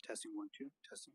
Testing 1, 2, testing.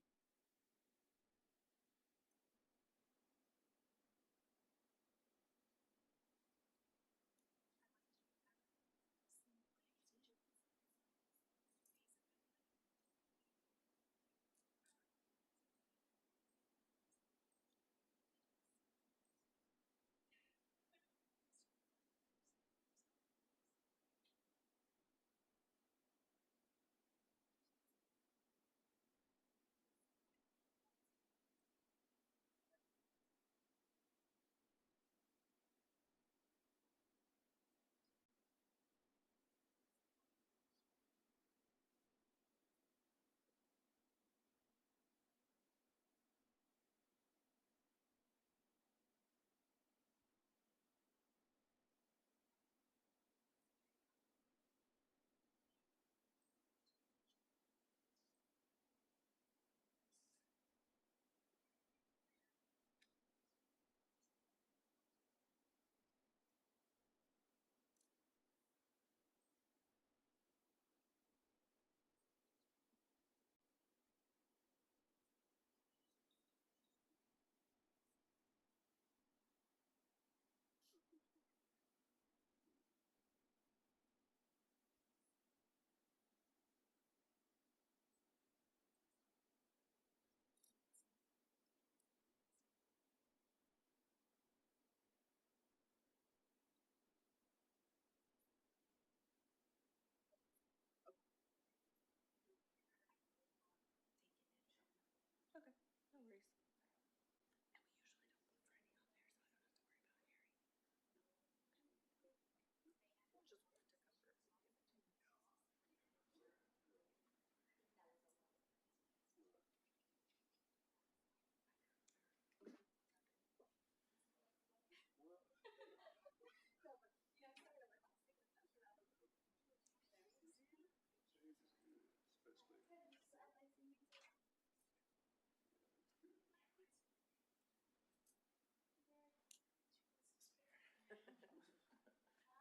Okay, no worries.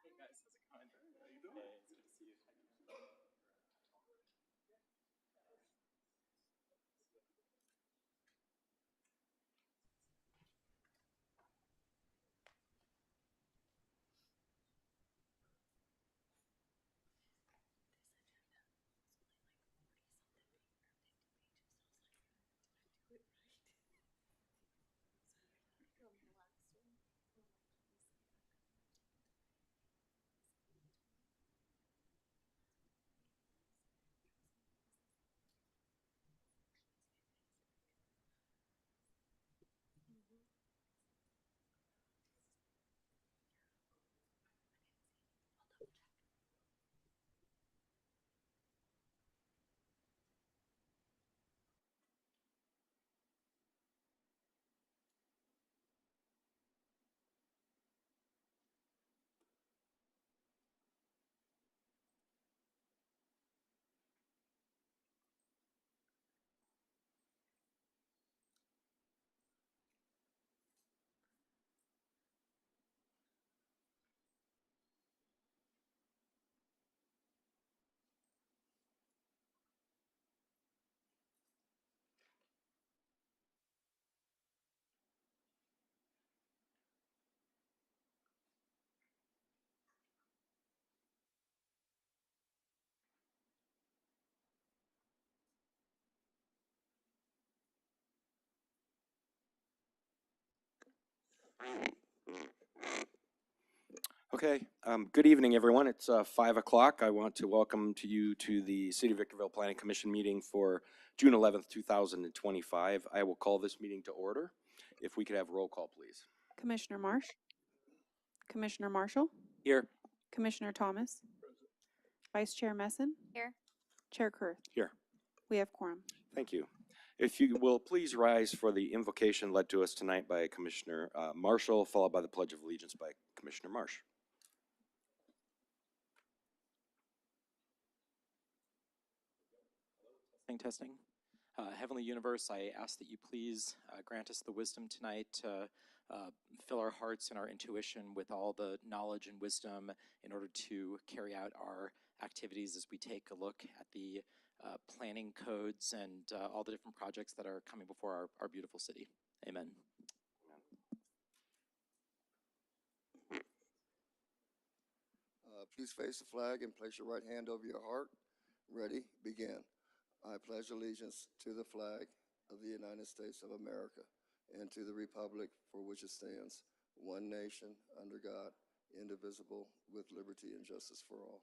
Hey guys, how's it going? How you doing? Hey, it's good to see you. Okay, good evening, everyone. It's 5 o'clock. I want to welcome you to the City of Victorville Planning Commission meeting for June 11th, 2025. I will call this meeting to order. If we could have roll call, please. Commissioner Marsh? Commissioner Marshall? Here. Commissioner Thomas? Vice Chair Messon? Here. Chair Kurth? Here. We have quorum. Thank you. If you will please rise for the invocation led to us tonight by Commissioner Marshall, followed by the Pledge of Allegiance by Commissioner Marsh. Testing. Heavenly Universe, I ask that you please grant us the wisdom tonight to fill our hearts and our intuition with all the knowledge and wisdom in order to carry out our activities as we take a look at the planning codes and all the different projects that are coming before our beautiful city. Amen. Please face the flag and place your right hand over your heart. Ready, begin. I pledge allegiance to the flag of the United States of America and to the republic for which it stands, one nation, under God, indivisible, with liberty and justice for all.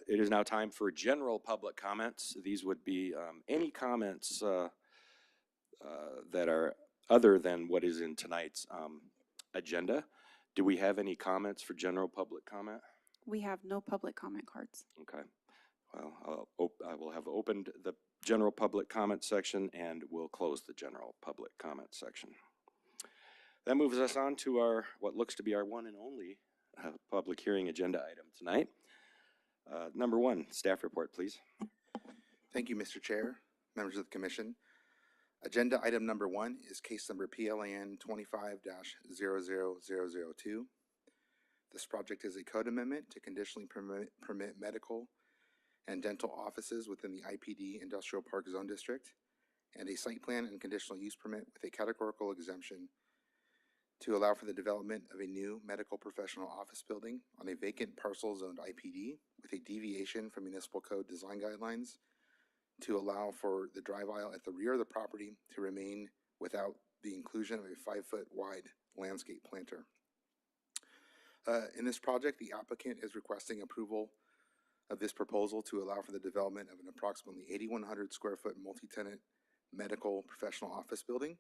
It is now time for general public comments. These would be any comments that are other than what is in tonight's agenda. Do we have any comments for general public comment? We have no public comment cards. Okay. Well, I will have opened the general public comment section and we'll close the general public comment section. That moves us on to our, what looks to be our one and only public hearing agenda item tonight. Number one, staff report, please. Thank you, Mr. Chair, members of the commission. Agenda item number one is case number PLAN 25-00002. This project is a code amendment to conditionally permit medical and dental offices within the IPD Industrial Park Zone District, and a site plan and conditional use permit with a categorical exemption to allow for the development of a new medical professional office building on a vacant parcel zoned IPD with a deviation from municipal code design guidelines to allow for the drive aisle at the rear of the property to remain without the inclusion of a 5-foot wide landscape planter. In this project, the applicant is requesting approval of this proposal to allow for the development of an approximately 8,100 square foot multi-tenant medical professional office building.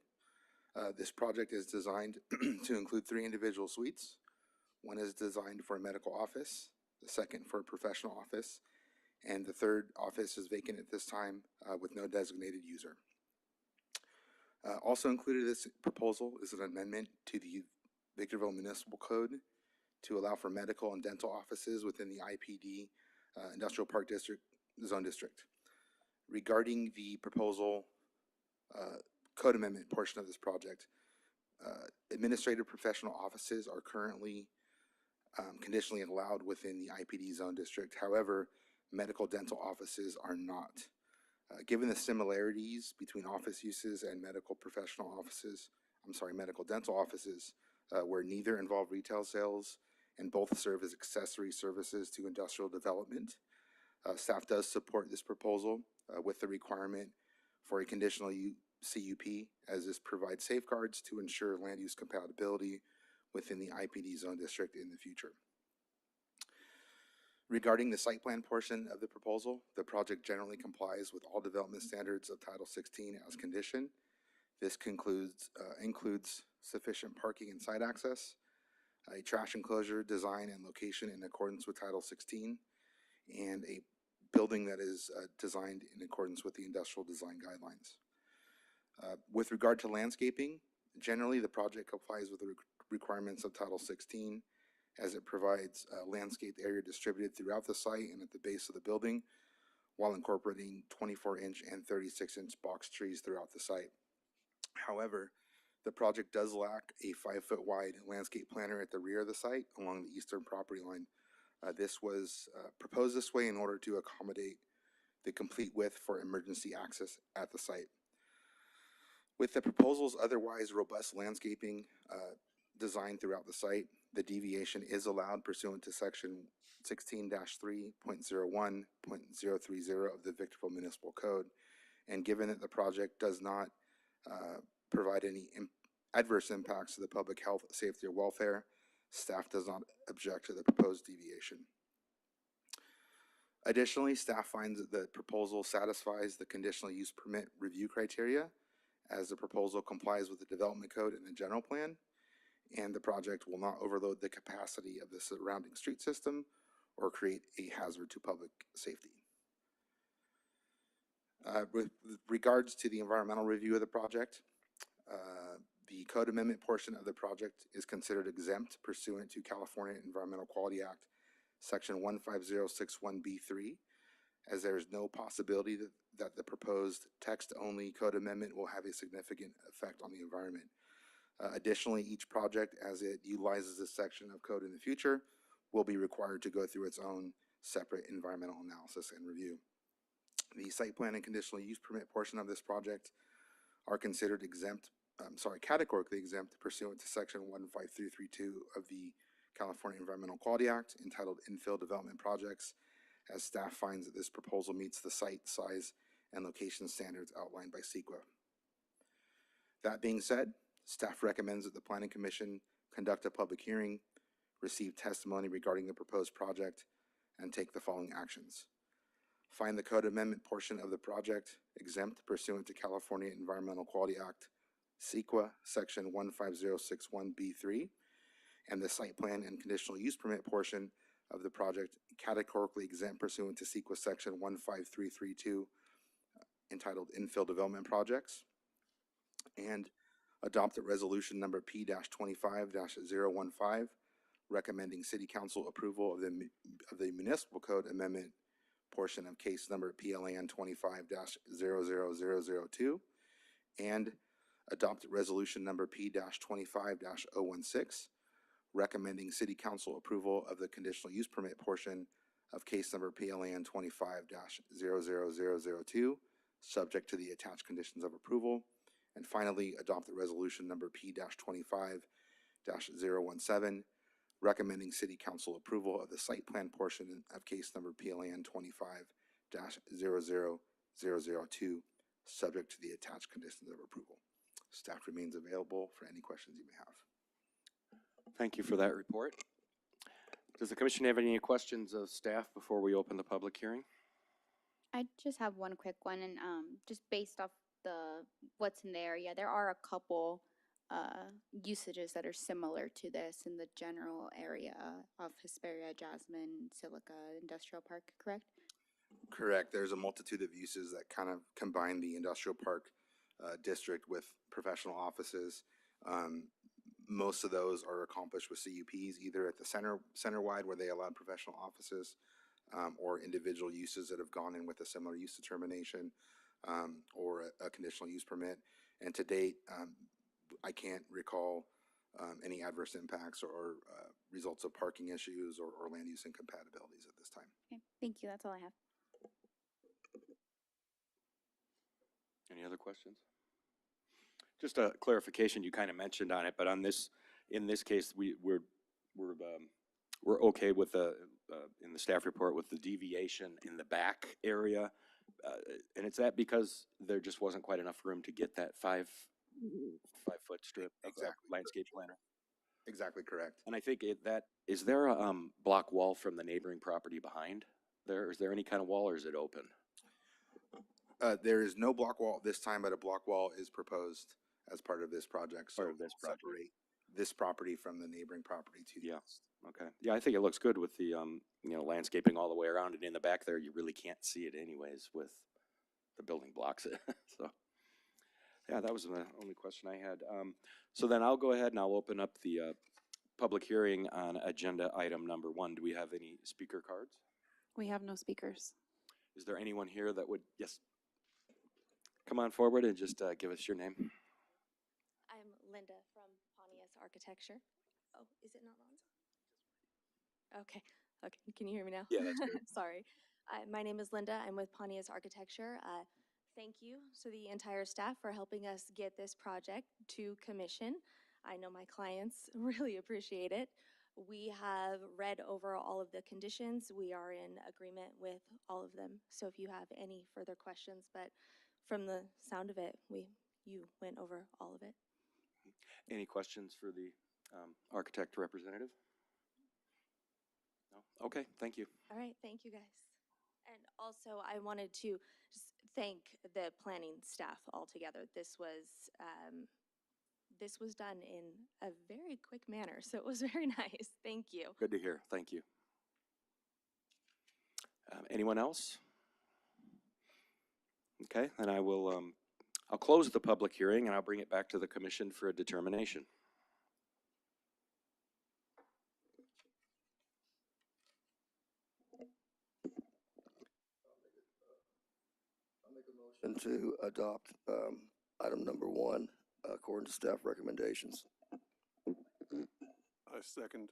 This project is designed to include 3 individual suites. One is designed for a medical office, the second for a professional office, and the third office is vacant at this time with no designated user. Also included in this proposal is an amendment to the Victorville Municipal Code to allow for medical and dental offices within the IPD Industrial Park District Zone District. Regarding the proposal code amendment portion of this project, administrative professional offices are currently conditionally allowed within the IPD Zone District. However, medical dental offices are not. Given the similarities between office uses and medical dental offices, where neither involve retail sales and both serve as accessory services to industrial development, staff does support this proposal with the requirement for a conditional CUP, as this provides safeguards to ensure land use compatibility within the IPD Zone District in the future. Regarding the site plan portion of the proposal, the project generally complies with all development standards of Title 16 as conditioned. This includes sufficient parking and site access, a trash enclosure design and location in accordance with Title 16, and a building that is designed in accordance with the industrial design guidelines. With regard to landscaping, generally the project complies with the requirements of Title 16 as it provides a landscaped area distributed throughout the site and at the base of the building while incorporating 24-inch and 36-inch box trees throughout the site. However, the project does lack a 5-foot wide landscape planter at the rear of the site along the eastern property line. This was proposed this way in order to accommodate the complete width for emergency access at the site. With the proposal's otherwise robust landscaping design throughout the site, the deviation is allowed pursuant to section 16-3.01.030 of the Victorville Municipal Code. And given that the project does not provide any adverse impacts to the public health, safety, or welfare, staff does not object to the proposed deviation. Additionally, staff finds that the proposal satisfies the conditional use permit review criteria, as the proposal complies with the development code and the general plan, and the project will not overload the capacity of the surrounding street system or create a hazard to public safety. With regards to the environmental review of the project, the code amendment portion of the project is considered exempt pursuant to California Environmental Quality Act, section 15061B3, as there is no possibility that the proposed text-only code amendment will have a significant effect on the environment. Additionally, each project, as it utilizes this section of code in the future, will be required to go through its own separate environmental analysis and review. The site plan and conditional use permit portion of this project are considered categorically exempt pursuant to section 15332 of the California Environmental Quality Act, entitled Infill Development Projects, as staff finds that this proposal meets the site size and location standards outlined by CEQA. That being said, staff recommends that the Planning Commission conduct a public hearing, receive testimony regarding the proposed project, and take the following actions. Find the code amendment portion of the project exempt pursuant to California Environmental Quality Act, CEQA, section 15061B3, and the site plan and conditional use permit portion of the project categorically exempt pursuant to CEQA section 15332, entitled Infill Development Projects, and adopt a resolution number P-25-015, recommending City Council approval of the Municipal Code Amendment portion of case number PLAN 25-00002, and adopt resolution number P-25-016, recommending City Council approval of the conditional use permit portion of case number PLAN 25-00002, subject to the attached conditions of approval. And finally, adopt the resolution number P-25-017, recommending City Council approval of the site plan portion of case number PLAN 25-00002, subject to the attached conditions of approval. Staff remains available for any questions you may have. Thank you for that report. Does the commission have any questions of staff before we open the public hearing? I just have one quick one, and just based off what's in the area, there are a couple usages that are similar to this in the general area of Hesperia, Jasmine, Silica Industrial Park, correct? Correct. There's a multitude of uses that kind of combine the industrial park district with professional offices. Most of those are accomplished with CUPs, either at the center-wide where they allowed professional offices, or individual uses that have gone in with a similar use determination, or a conditional use permit. And to date, I can't recall any adverse impacts or results of parking issues or land use incompatibilities at this time. Okay, thank you. That's all I have. Any other questions? Just a clarification, you kind of mentioned on it, but on this, in this case, we're okay with the in the staff report with the deviation in the back area, and it's that because there just wasn't quite enough room to get that 5-foot strip of Exactly. landscape planner. Exactly correct. And I think that is there a block wall from the neighboring property behind there? Is there any kind of wall, or is it open? There is no block wall at this time, but a block wall is proposed as part of this project. So Part of this project. separate this property from the neighboring property to the Yeah. east. Okay. Yeah, I think it looks good with the landscaping all the way around, and in the back there, you really can't see it anyways with the building blocks. So, yeah, that was the only question I had. So then I'll go ahead and I'll open up the public hearing on agenda item number 1. Do we have any speaker cards? We have no speakers. Is there anyone here that would, yes, come on forward and just give us your name? I'm Linda from Pontius Architecture. Oh, is it not on? Okay. Okay. Can you hear me now? Yeah, that's good. Sorry. My name is Linda. I'm with Pontius Architecture. Thank you to the entire staff for helping us get this project to commission. I know my clients really appreciate it. We have read over all of the conditions. We are in agreement with all of them. So if you have any further questions, but from the sound of it, you went over all of it. Any questions for the architect representative? No? Okay, thank you. All right, thank you guys. And also, I wanted to just thank the planning staff altogether. This was done in a very quick manner, so it was very nice. Thank you. Good to hear. Thank you. Anyone else? Okay, then I will. I'll close the public hearing and I'll bring it back to the commission for a determination. And to adopt item number 1 according to staff recommendations. I second.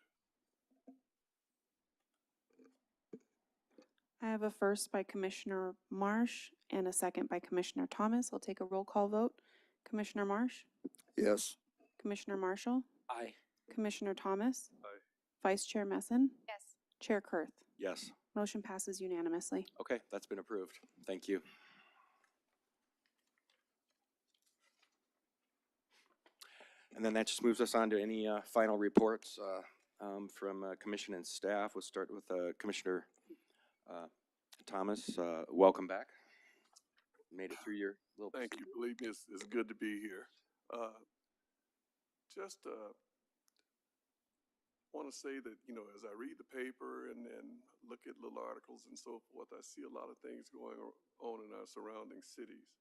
I have a first by Commissioner Marsh and a second by Commissioner Thomas. I'll take a roll call vote. Commissioner Marsh, Yes. Commissioner Marshall, Aye. Commissioner Thomas, Aye. Vice Chair Messin, Yes. Chair Kurth. Yes. Motion passes unanimously. Okay, that's been approved. Thank you. And then that just moves us on to any final reports from commission and staff. We'll start with Commissioner Thomas. Welcome back. Made it through your little. Thank you. Believe me, it's good to be here. Just want to say that, you know, as I read the paper and look at little articles and so forth, I see a lot of things going on in our surrounding cities.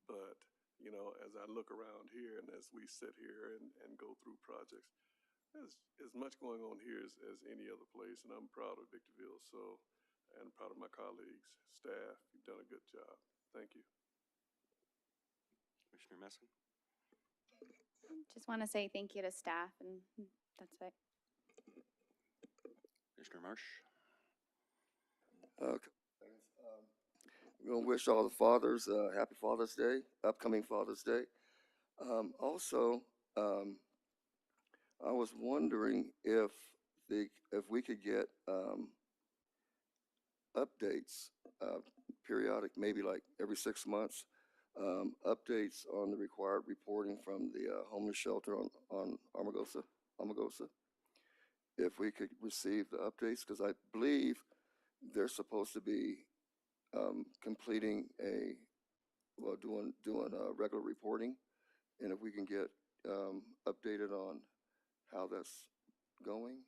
But, you know, as I look around here and as we sit here and go through projects, there's as much going on here as any other place. And I'm proud of Victorville, and proud of my colleagues, staff. You've done a good job. Thank you. Commissioner Messin. Just want to say thank you to staff, and that's it. Commissioner Marsh. Okay. We're going to wish all the fathers happy Father's Day, upcoming Father's Day. Also, I was wondering if we could get updates, periodic, maybe like every 6 months, updates on the required reporting from the homeless shelter on Amargosa. If we could receive the updates, because I believe they're supposed to be completing doing regular reporting, and if we can get updated on how that's going.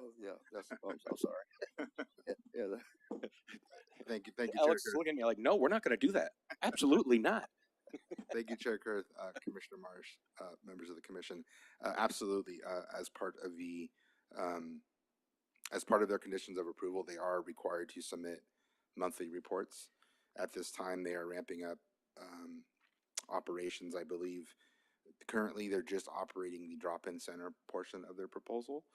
Oh, yeah, I'm sorry. Yeah, Thank you, Chair Alex is Kurth. looking at me like, no, we're not going to do that. Absolutely not. Thank you, Chair Kurth, Commissioner Marsh, members of the commission. Absolutely, as part of their conditions of approval, they are required to submit monthly reports. At this time, they are ramping up operations, I believe. Currently, they're just operating the drop-in center portion of their proposal.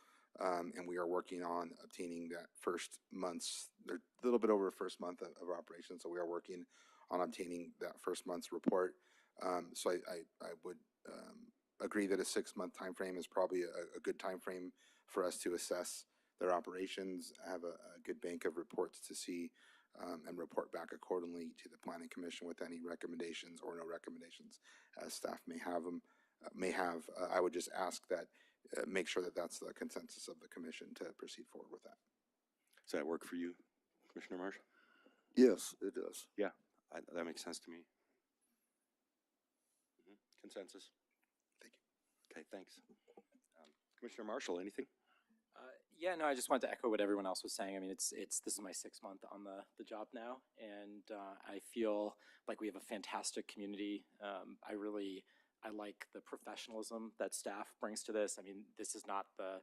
And we are working on obtaining that first month's, they're a little bit over a first month of operation. So we are working on obtaining that first month's report. So I would agree that a 6-month time frame is probably a good time frame for us to assess their operations, have a good bank of reports to see, and report back accordingly to the Planning Commission with any recommendations or no recommendations as staff may have them. I would just ask that make sure that that's the consensus of the commission to proceed forward with that. Does that work for you, Commissioner Marsh? yes, it does. Yeah, that makes sense to me. Consensus. Thank you. Okay, thanks. Commissioner Marshall, anything? Yeah, no, I just wanted to echo what everyone else was saying. I mean, this is my 6th month on the job now, and I feel like we have a fantastic community. I like the professionalism that staff brings to this. I mean, this is not the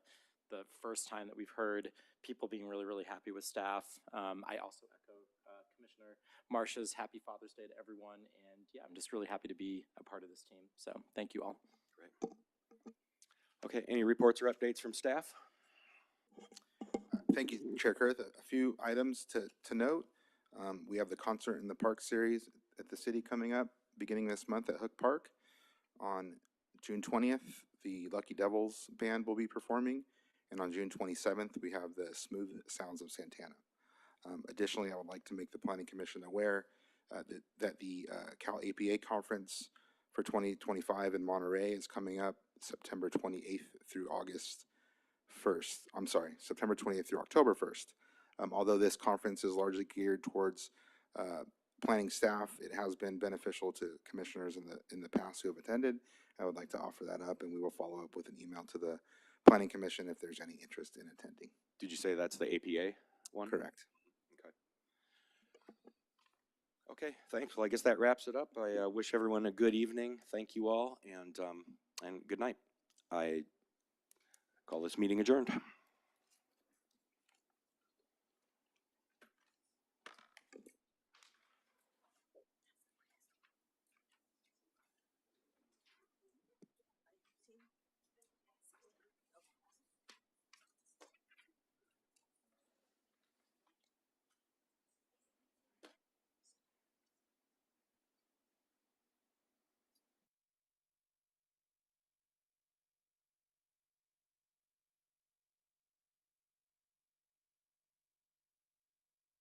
first time that we've heard people being really, really happy with staff. I also echo Commissioner Marsh's happy Father's Day to everyone, and yeah, I'm just really happy to be a part of this team. So thank you all. Great. Okay, any reports or updates from staff? Thank you, Chair Kurth. A few items to note. We have the Concert in the Park series at the city coming up beginning this month at Hook Park. On June 20th, the Lucky Devils band will be performing. And on June 27th, we have the Smooth Sounds of Santana. Additionally, I would like to make the Planning Commission aware that the Cal APA conference for 2025 in Monterey is coming up September 28th through August 1st. I'm sorry, September 20th through October 1st. Although this conference is largely geared towards planning staff, it has been beneficial to commissioners in the past who have attended. I would like to offer that up, and we will follow up with an email to the Planning Commission if there's any interest in attending. Did you say that's the APA one? Correct. Okay. Okay, thanks. Well, I guess that wraps it up. I wish everyone a good evening. Thank you all, and good night. I Call this meeting adjourned.